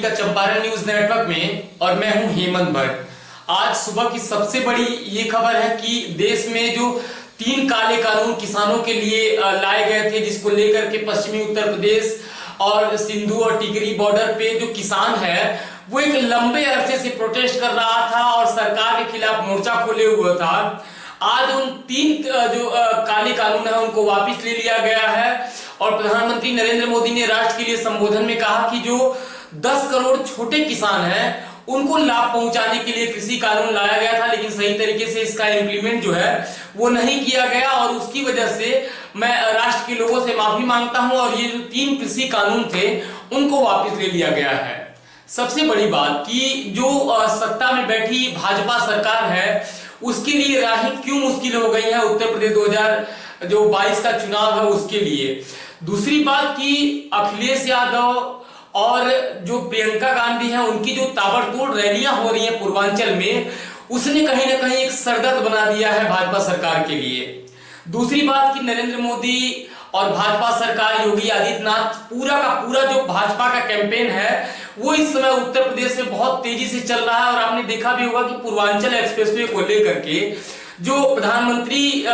का Champaran news network में और मैं हूं हेमंत भट्ट। आज सुबह की सबसे बड़ी ये खबर है कि देश में जो 3 काले कानून किसानों के लिए लाए गए थे, जिसको लेकर के पश्चिमी उत्तर प्रदेश और सिंधु और टिकरी बॉर्डर पे जो किसान है वो एक लंबे अरसे से प्रोटेस्ट कर रहा था और सरकार के खिलाफ मोर्चा खोले हुआ था। आज उन 3 जो काले कानून है उनको वापस ले लिया गया है और प्रधानमंत्री नरेंद्र मोदी ने राष्ट्र के लिए संबोधन में कहा कि जो 10 करोड़ छोटे किसान हैं उनको लाभ पहुंचाने के लिए कृषि कानून लाया गया था, लेकिन सही तरीके से इसका इंप्लीमेंट जो है वो नहीं किया गया और उसकी वजह से मैं राष्ट्र के लोगों से माफी मांगता हूं और ये जो 3 कृषि कानून थे उनको वापस ले लिया गया है। सबसे बड़ी बात कि जो सत्ता में बैठी भाजपा सरकार है उसके लिए राहें क्यों मुश्किल हो गई है उत्तर प्रदेश 2022 का चुनाव है उसके लिए। दूसरी बात कि अखिलेश यादव और जो प्रियंका गांधी हैं उनकी जो ताबड़तोड़ रैलियां हो रही हैं पूर्वांचल में, उसने कहीं ना कहीं एक सरदर्द बना दिया है भाजपा सरकार के लिए। दूसरी बात कि नरेंद्र मोदी और भाजपा सरकार योगी आदित्यनाथ पूरा का पूरा जो भाजपा का कैंपेन है वो इस समय उत्तर प्रदेश में बहुत तेजी से चल रहा है और आपने देखा भी होगा कि पूर्वांचल एक्सप्रेसवे को लेकर के जो प्रधानमंत्री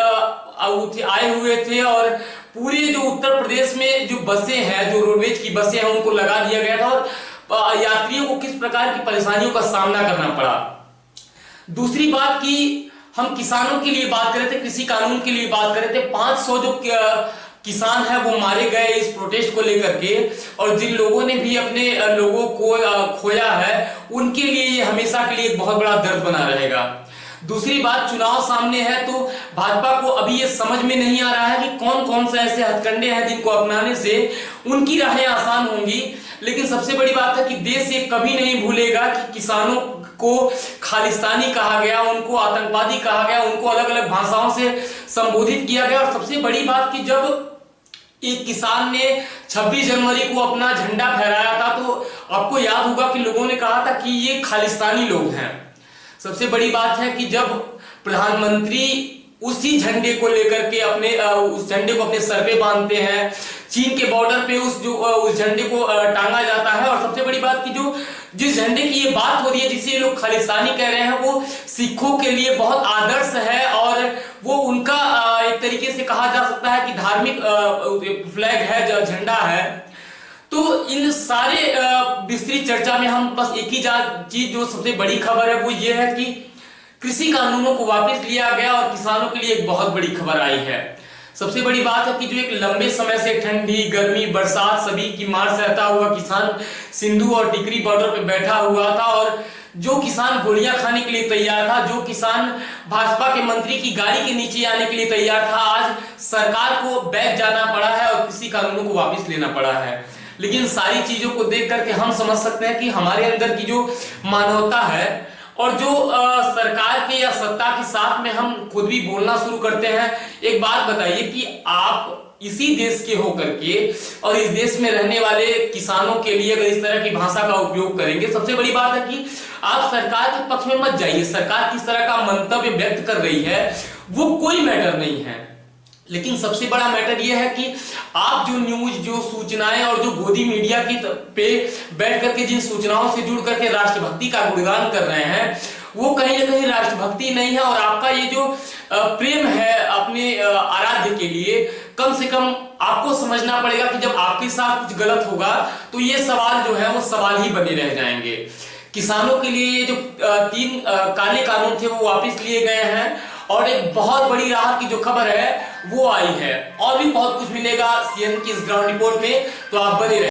आए हुए थे और पूरे जो उत्तर प्रदेश में जो बसें हैं, जो रोडवेज की बसें हैं उनको लगा दिया गया था और यात्रियों को किस प्रकार की परेशानियों का सामना करना पड़ा। दूसरी बात कि हम किसानों के लिए बात कर रहे थे, कृषि कानून के लिए बात कर रहे थे, 500 जो किसान है वो मारे गए इस प्रोटेस्ट को लेकर के और जिन लोगों ने भी अपने लोगों को खोया है उनके लिए ये हमेशा के लिए एक बहुत बड़ा दर्द बना रहेगा। दूसरी बात, चुनाव सामने है तो भाजपा को अभी ये समझ में नहीं आ रहा है कि कौन कौन से ऐसे हथकंडे हैं जिनको अपनाने से उनकी राहें आसान होंगी। लेकिन सबसे बड़ी बात है कि देश ये कभी नहीं भूलेगा कि किसानों को खालिस्तानी कहा गया, उनको आतंकवादी कहा गया, उनको अलग अलग भाषाओं से संबोधित किया गया। और सबसे बड़ी बात कि जब एक किसान ने 26 जनवरी को अपना झंडा फहराया था तो आपको याद होगा कि लोगों ने कहा था कि ये खालिस्तानी लोग हैं। सबसे बड़ी बात है कि जब प्रधानमंत्री उसी झंडे को लेकर के उस झंडे को अपने सर पे बांधते हैं, चीन के बॉर्डर पे उस झंडे को टांगा जाता है और सबसे बड़ी बात कि जिस झंडे की ये बात हो रही है जिसे लोग खालिस्तानी कह रहे हैं वो सिखों के लिए बहुत आदर्श है और वो उनका एक तरीके से कहा जा सकता है कि धार्मिक फ्लैग है, झंडा है। तो इन सारे विस्तृत चर्चा में हम बस एक ही चीज जो सबसे बड़ी खबर है वो ये है कि कृषि कानूनों को वापस लिया गया और किसानों के लिए एक बहुत बड़ी खबर आई है। सबसे बड़ी बात है कि जो एक लंबे समय से ठंडी, गर्मी, बरसात सभी की मार सहता हुआ किसान सिंधु और टिकरी बॉर्डर पे बैठा हुआ था और जो किसान गोलियां खाने के लिए तैयार था, जो किसान भाजपा के मंत्री की गाड़ी के नीचे आने के लिए तैयार था, आज सरकार को बैक जाना पड़ा है और कृषि कानूनों को वापस लेना पड़ा है। लेकिन सारी चीजों को देख करके हम समझ सकते हैं कि हमारे अंदर की जो मानवता है और जो सरकार के या सत्ता के साथ में हम खुद भी बोलना शुरू करते हैं। एक बात बताइए कि आप इसी देश के होकर के और इस देश में रहने वाले किसानों के लिए अगर इस तरह की भाषा का उपयोग करेंगे, सबसे बड़ी बात है कि आप सरकार के पक्ष में मत जाइए। सरकार किस तरह का मंतव्य व्यक्त कर रही है वो कोई मैटर नहीं है, लेकिन सबसे बड़ा मैटर यह है कि आप जो न्यूज, जो सूचनाएं और जो गोदी मीडिया की पे बैठ करके जिन सूचनाओं से जुड़ करके राष्ट्रभक्ति का गुणगान कर रहे हैं वो कहीं ना कहीं राष्ट्रभक्ति नहीं है। और आपका ये जो प्रेम है अपने आराध्य के लिए, कम से कम आपको समझना पड़ेगा कि जब आपके साथ कुछ गलत होगा तो ये सवाल जो है वो सवाल ही बने रह जाएंगे। किसानों के लिए जो 3 काले कानून थे वो वापस लिए गए हैं और एक बहुत बड़ी राहत की जो खबर है वो आई है। और भी बहुत कुछ मिलेगा सीएम की इस ग्राउंड रिपोर्ट में, तो आप बने रहिए।